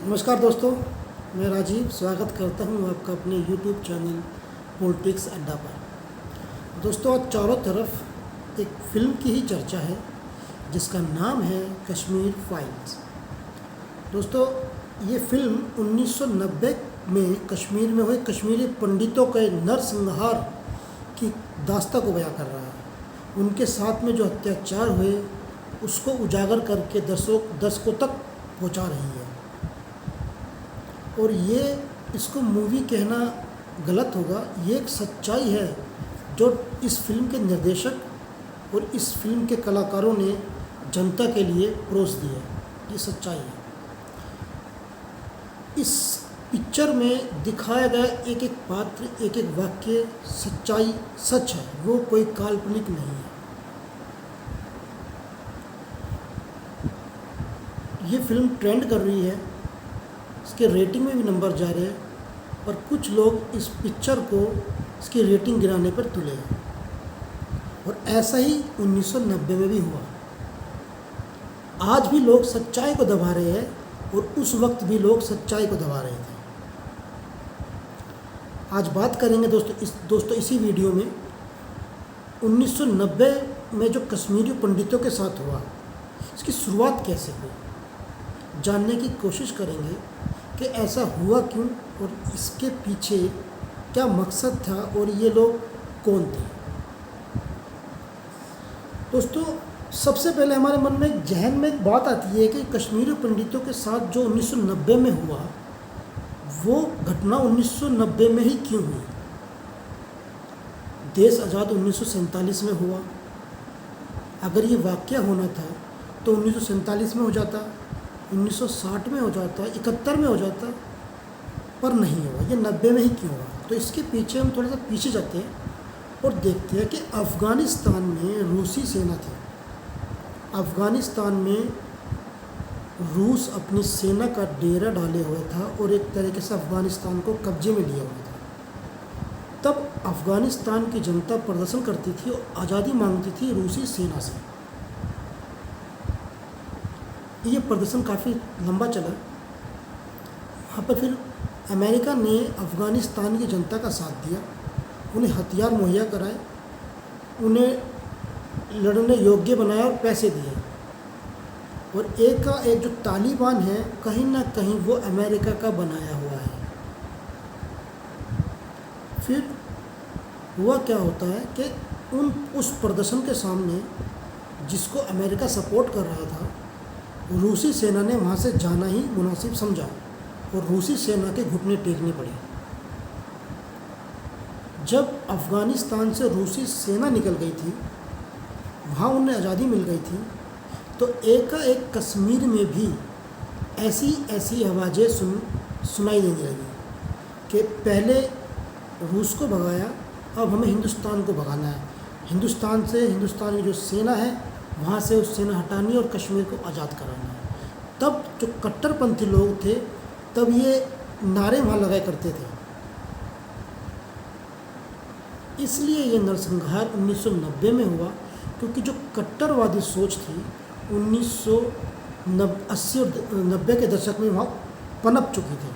नमस्कार दोस्तों, मैं राजीव स्वागत करता हूं आपका अपने YouTube चैनल पॉलिटिक्स अड्डा पर। दोस्तों, आज चारों तरफ एक फ़िल्म की ही चर्चा है जिसका नाम है कश्मीर फाइल्स। दोस्तों, ये फ़िल्म 1990 में कश्मीर में हुए कश्मीरी पंडितों के नरसंहार की दास्तां को बयां कर रहा है। उनके साथ में जो अत्याचार हुए उसको उजागर करके दर्शकों तक पहुंचा रही है। और ये इसको मूवी कहना गलत होगा, ये एक सच्चाई है जो इस फिल्म के निर्देशक और इस फिल्म के कलाकारों ने जनता के लिए परोस दी है। ये सच्चाई है। इस पिक्चर में दिखाया गया एक एक पात्र, एक एक वाक्य सच्चाई, सच है, वो कोई काल्पनिक नहीं है। ये फिल्म ट्रेंड कर रही है, इसके रेटिंग में भी नंबर जा रहे हैं, और कुछ लोग इस पिक्चर को इसकी रेटिंग गिराने पर तुले हैं। और ऐसा ही 1990 में भी हुआ। आज भी लोग सच्चाई को दबा रहे हैं और उस वक्त भी लोग सच्चाई को दबा रहे थे। आज बात करेंगे दोस्तों इसी वीडियो में 1990 में जो कश्मीरी पंडितों के साथ हुआ, इसकी शुरुआत कैसे हुई, जानने की कोशिश करेंगे कि ऐसा हुआ क्यों और इसके पीछे क्या मकसद था और ये लोग कौन थे। दोस्तों, सबसे पहले हमारे मन में जहन में एक बात आती है कि कश्मीरी पंडितों के साथ जो 1990 में हुआ, वो घटना 1990 में ही क्यों हुई। देश आज़ाद 1947 में हुआ। अगर ये वाक़या होना था तो 1947 में हो जाता, 1960 में हो जाता, 71 में हो जाता, पर नहीं हुआ। ये 90 में ही क्यों हुआ। तो इसके पीछे हम थोड़ा सा पीछे जाते हैं और देखते हैं कि अफ़गानिस्तान में रूसी सेना थी। अफ़गानिस्तान में रूस अपनी सेना का डेरा डाले हुए था और एक तरीके से अफ़गानिस्तान को कब्जे में लिया हुआ था। तब अफ़गानिस्तान की जनता प्रदर्शन करती थी और आज़ादी मांगती थी रूसी सेना से। ये प्रदर्शन काफ़ी लंबा चला। वहाँ पर फिर अमेरिका ने अफ़गानिस्तान की जनता का साथ दिया, उन्हें हथियार मुहैया कराए, उन्हें लड़ने योग्य बनाया और पैसे दिए। और एक का एक जो तालिबान है, कहीं ना कहीं वो अमेरिका का बनाया हुआ है। फिर हुआ क्या होता है कि उस प्रदर्शन के सामने जिसको अमेरिका सपोर्ट कर रहा था, रूसी सेना ने वहाँ से जाना ही मुनासिब समझा और रूसी सेना के घुटने टेकने पड़े। जब अफ़गानिस्तान से रूसी सेना निकल गई थी, वहाँ उन्हें आज़ादी मिल गई थी, तो एक कश्मीर में भी ऐसी आवाज़ें सुनाई देने लगी कि पहले रूस को भगाया, अब हमें हिंदुस्तान को भगाना है। हिंदुस्तान की जो सेना है वहाँ से उस सेना हटानी और कश्मीर को आज़ाद कराना है। तब जो कट्टरपंथी लोग थे, तब ये नारे वहाँ लगाया करते थे। इसलिए ये नरसंहार 1990 में हुआ, क्योंकि जो कट्टरवादी सोच थी 1980 और 90 के दशक में वहाँ पनप चुकी थी।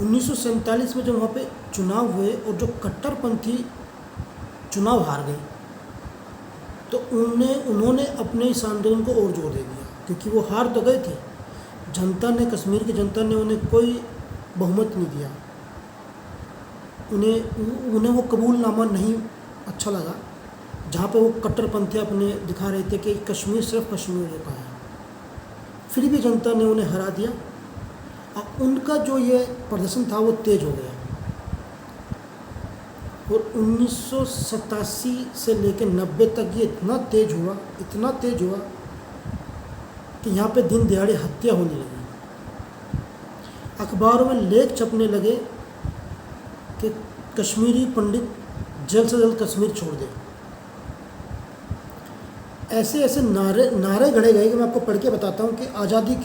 1947 में जब वहाँ पे चुनाव हुए और जो कट्टरपंथी चुनाव हार गए, तो उन्होंने अपने इस आंदोलन को और जोर दे दिया, क्योंकि वो हार तो गए थे। जनता ने, कश्मीर की जनता ने उन्हें कोई बहुमत नहीं दिया। उन्हें वो कबूलनामा नहीं अच्छा लगा, जहाँ पे वो कट्टरपंथी अपने दिखा रहे थे कि कश्मीर सिर्फ कश्मीरियों का है। फिर भी जनता ने उन्हें हरा दिया। अब उनका जो ये प्रदर्शन था वो तेज हो गया और 1987 से लेकर 90 तक ये इतना तेज हुआ कि यहाँ पे दिन दिहाड़े हत्या होने लगी। अखबारों में लेख छपने लगे कि कश्मीरी पंडित जल्द से जल्द कश्मीर छोड़ दे। ऐसे नारे गढ़े गए कि मैं आपको पढ़ के बताता हूँ कि आज़ादी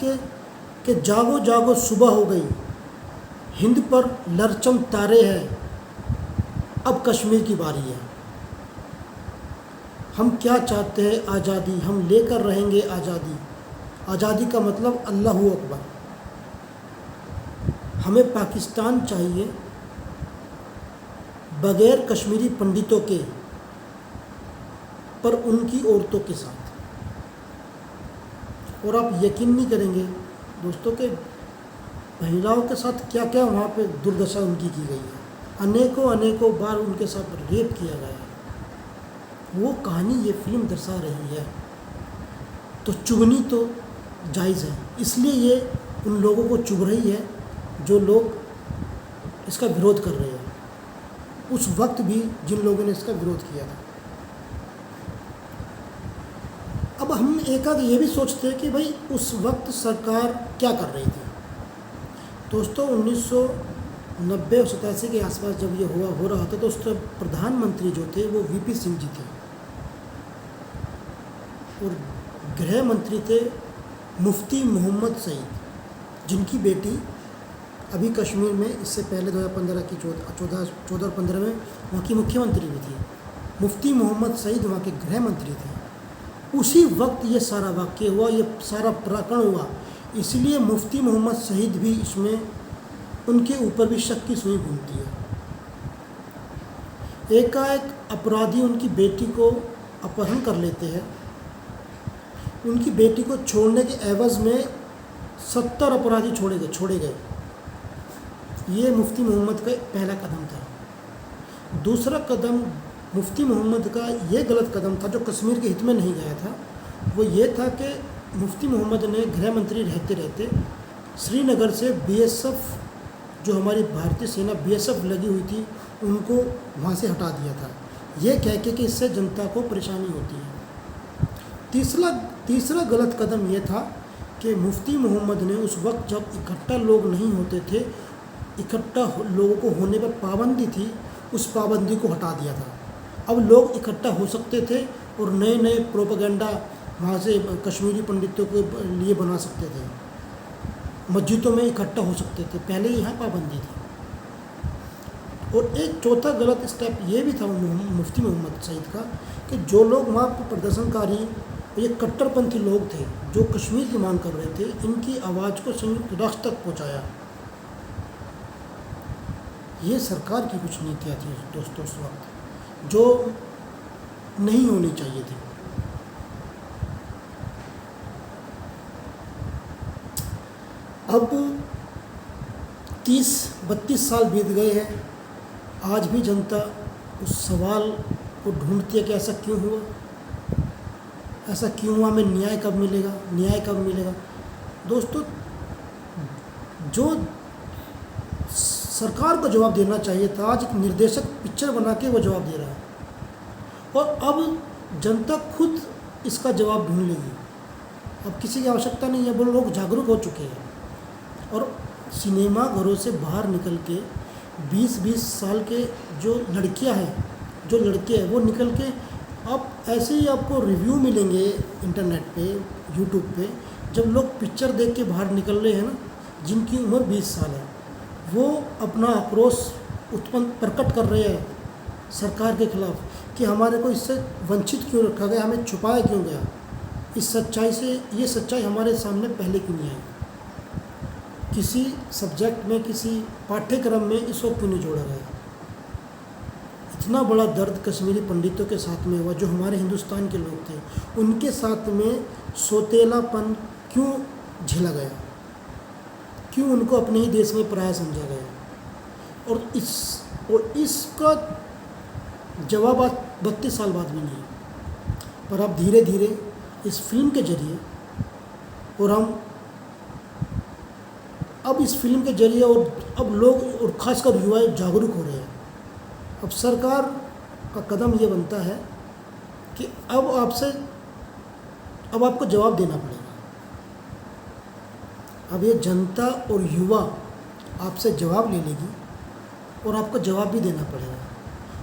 के जागो जागो सुबह हो गई, हिंद पर लरचम तारे हैं, अब कश्मीर की बारी है। हम क्या चाहते हैं आज़ादी, हम लेकर रहेंगे आज़ादी। आज़ादी का मतलब अल्लाहू अकबर। हमें पाकिस्तान चाहिए बगैर कश्मीरी पंडितों के, पर उनकी औरतों के साथ। और आप यकीन नहीं करेंगे दोस्तों के महिलाओं के साथ क्या क्या वहाँ पे दुर्दशा उनकी की गई है। अनेकों बार उनके साथ रेप किया गया है। वो कहानी ये फिल्म दर्शा रही है। तो चुभनी तो जायज़ है, इसलिए ये उन लोगों को चुभ रही है जो लोग इसका विरोध कर रहे हैं, उस वक्त भी जिन लोगों ने इसका विरोध किया था। अब हम एक आध ये भी सोचते हैं कि भाई उस वक्त सरकार क्या कर रही थी। दोस्तों 1990 और 87 के आसपास जब ये हो रहा था तो उस प्रधानमंत्री जो थे वो वीपी सिंह जी थे और गृह मंत्री थे मुफ्ती मोहम्मद सईद, जिनकी बेटी अभी कश्मीर में इससे पहले 2015 की 14 और 15 में वहाँ की मुख्यमंत्री भी थी। मुफ्ती मोहम्मद सईद वहाँ के गृह मंत्री थे। उसी वक्त ये सारा वाक़या हुआ, ये सारा प्रकरण हुआ, इसलिए मुफ्ती मोहम्मद सईद भी इसमें उनके ऊपर भी शक की सुई घूमती है। एकाएक अपराधी उनकी बेटी को अपहरण कर लेते हैं। उनकी बेटी को छोड़ने के एवज़ में 70 अपराधी छोड़े गए। ये मुफ्ती मोहम्मद का पहला कदम था। दूसरा कदम मुफ्ती मोहम्मद का ये गलत कदम था जो कश्मीर के हित में नहीं गया था। वो ये था कि मुफ्ती मोहम्मद ने गृह मंत्री रहते रहते श्रीनगर से बीएसएफ, जो हमारी भारतीय सेना बीएसएफ लगी हुई थी, उनको वहाँ से हटा दिया था, ये कह के कि इससे जनता को परेशानी होती है। तीसरा गलत कदम ये था कि मुफ्ती मोहम्मद ने उस वक्त जब इकट्ठा लोग नहीं होते थे, इकट्ठा लोगों को होने पर पाबंदी थी, उस पाबंदी को हटा दिया था। अब लोग इकट्ठा हो सकते थे और नए नए प्रोपेगेंडा वहाँ से कश्मीरी पंडितों के लिए बना सकते थे, मस्जिदों में इकट्ठा हो सकते थे, पहले यहाँ पाबंदी थी। और एक चौथा गलत स्टेप ये भी था मुफ्ती मोहम्मद सईद का कि जो लोग वहाँ पर प्रदर्शनकारी, ये कट्टरपंथी लोग थे जो कश्मीर की मांग कर रहे थे, इनकी आवाज़ को संयुक्त राष्ट्र तक पहुँचाया। ये सरकार की कुछ नीतियाँ थी दोस्तों उस वक्त जो नहीं होनी चाहिए थी। अब 30-32 साल बीत गए हैं, आज भी जनता उस सवाल को ढूंढती है कि ऐसा क्यों हुआ, ऐसा क्यों हुआ, हमें न्याय कब मिलेगा। दोस्तों, जो सरकार को जवाब देना चाहिए था, आज एक निर्देशक पिक्चर बना के वो जवाब दे रहा है और अब जनता खुद इसका जवाब ढूंढ लेगी। अब किसी की आवश्यकता नहीं है, वो लोग जागरूक हो चुके हैं और सिनेमा घरों से बाहर निकल के 20-20 साल के जो लड़कियां हैं, जो लड़के हैं, वो निकल के आप ऐसे ही आपको रिव्यू मिलेंगे इंटरनेट पे, यूट्यूब पे, जब लोग पिक्चर देख के बाहर निकल रहे हैं ना, जिनकी उम्र 20 साल है, वो अपना आक्रोश प्रकट कर रहे हैं सरकार के खिलाफ कि हमारे को इससे वंचित क्यों रखा गया, हमें छुपाया क्यों गया, इस सच्चाई से, ये सच्चाई हमारे सामने पहले क्यों नहीं आई, किसी सब्जेक्ट में, किसी पाठ्यक्रम में इसको क्यों नहीं जोड़ा गया। इतना बड़ा दर्द कश्मीरी पंडितों के साथ में हुआ जो हमारे हिंदुस्तान के लोग थे, उनके साथ में सौतेलापन क्यों झेला गया, क्यों उनको अपने ही देश में पराया समझा गया। और इसका जवाब आज 32 साल बाद भी नहीं। पर अब धीरे धीरे इस फिल्म के जरिए और इस फिल्म के जरिए और अब लोग और ख़ासकर युवा जागरूक हो रहे हैं। अब सरकार का कदम ये बनता है कि अब आपको जवाब देना पड़ेगा। अब ये जनता और युवा आपसे जवाब ले लेगी और आपको जवाब भी देना पड़ेगा।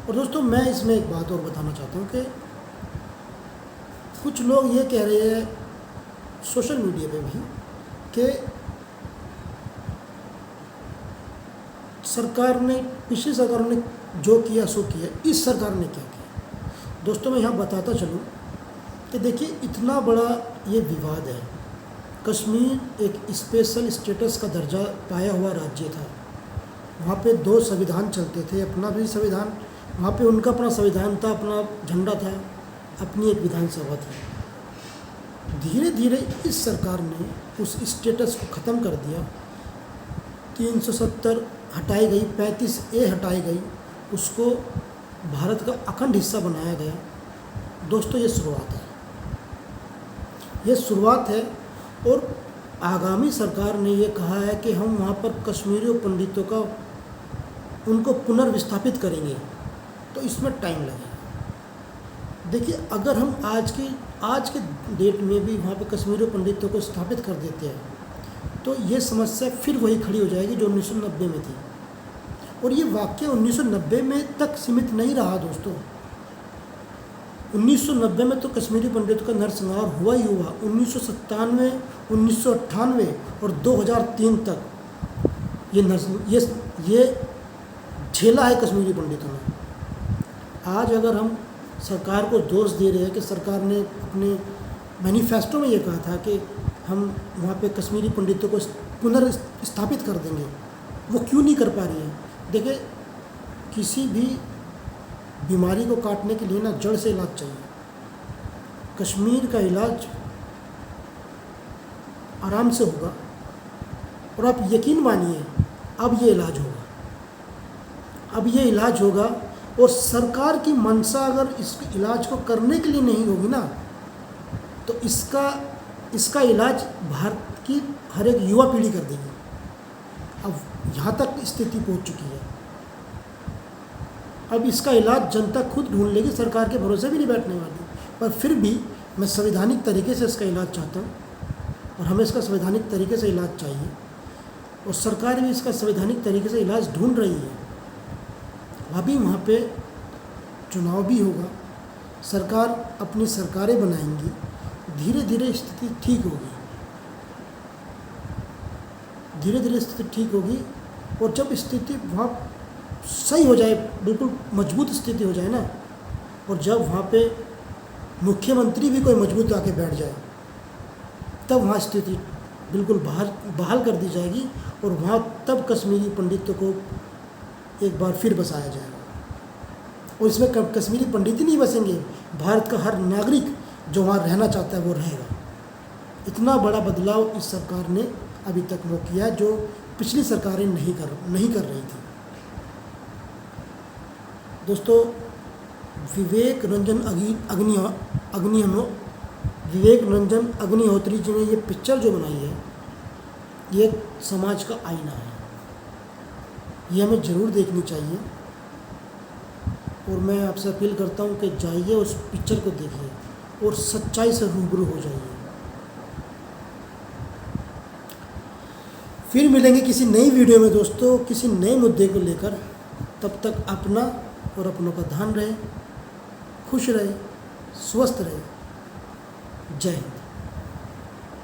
और दोस्तों, मैं इसमें एक बात और बताना चाहता हूँ कि कुछ लोग ये कह रहे हैं सोशल मीडिया पे भी कि पिछली सरकार ने जो किया सो किया, इस सरकार ने क्या किया। दोस्तों, मैं यहाँ बताता चलूँ कि देखिए, इतना बड़ा ये विवाद है, कश्मीर एक स्पेशल स्टेटस का दर्जा पाया हुआ राज्य था। वहाँ पे 2 संविधान चलते थे, अपना भी संविधान, वहाँ पे उनका अपना संविधान था, अपना झंडा था, अपनी एक विधानसभा थी। धीरे धीरे इस सरकार ने उस स्टेटस को ख़त्म कर दिया। 370 हटाई गई, 35A हटाई गई, उसको भारत का अखंड हिस्सा बनाया गया। दोस्तों ये शुरुआत है, ये शुरुआत है। और आगामी सरकार ने ये कहा है कि हम वहाँ पर कश्मीरी पंडितों का उनको पुनर्विस्थापित करेंगे, तो इसमें टाइम लगेगा। देखिए, अगर हम आज के डेट में भी वहाँ पर कश्मीरी पंडितों को स्थापित कर देते हैं तो ये समस्या फिर वही खड़ी हो जाएगी जो 1990 में थी। और ये वाक़या 1990 में तक सीमित नहीं रहा दोस्तों। 1990 में तो कश्मीरी पंडितों का नरसंहार हुआ ही हुआ। 1997, 1998 और 2003 तक ये झेला है कश्मीरी पंडितों ने। आज अगर हम सरकार को दोष दे रहे हैं कि सरकार ने अपने मैनिफेस्टो में ये कहा था कि हम वहाँ पे कश्मीरी पंडितों को पुनर्स्थापित कर देंगे, वो क्यों नहीं कर पा रही है? देखिए, किसी भी बीमारी को काटने के लिए ना जड़ से इलाज चाहिए। कश्मीर का इलाज आराम से होगा और आप यकीन मानिए अब ये इलाज होगा, अब ये इलाज होगा। और सरकार की मंशा अगर इस इलाज को करने के लिए नहीं होगी ना, तो इसका इलाज भारत की हर एक युवा पीढ़ी कर देगी। अब यहाँ तक स्थिति पहुँच चुकी है। अब इसका इलाज जनता खुद ढूंढ लेगी, सरकार के भरोसे भी नहीं बैठने वाली। पर फिर भी मैं संवैधानिक तरीके से इसका इलाज चाहता हूँ और हमें इसका संवैधानिक तरीके से इलाज चाहिए, और सरकार भी इसका संवैधानिक तरीके से इलाज ढूंढ रही है। अभी वहाँ पे चुनाव भी होगा, सरकार अपनी सरकारें बनाएंगी, धीरे धीरे स्थिति ठीक होगी, धीरे धीरे स्थिति ठीक होगी। और जब स्थिति वहाँ सही हो जाए, बिल्कुल मजबूत स्थिति हो जाए ना, और जब वहाँ पे मुख्यमंत्री भी कोई मजबूत आके बैठ जाए, तब वहाँ स्थिति बिल्कुल बहाल कर दी जाएगी। और वहाँ तब कश्मीरी पंडितों को एक बार फिर बसाया जाएगा। और इसमें कश्मीरी पंडित ही नहीं बसेंगे, भारत का हर नागरिक जो वहाँ रहना चाहता है वो रहेगा। इतना बड़ा बदलाव इस सरकार ने अभी तक वो किया जो पिछली सरकारें नहीं कर रही थी। दोस्तों, विवेक रंजन अग्निहोत्री जी ने ये पिक्चर जो बनाई है, ये समाज का आईना है, ये हमें ज़रूर देखनी चाहिए। और मैं आपसे अपील करता हूँ कि जाइए उस पिक्चर को देखिए और सच्चाई से रूबरू हो जाइए। फिर मिलेंगे किसी नई वीडियो में दोस्तों, किसी नए मुद्दे को लेकर। तब तक अपना और अपनों का ध्यान रहे, खुश रहे, स्वस्थ रहे। जय हिंद।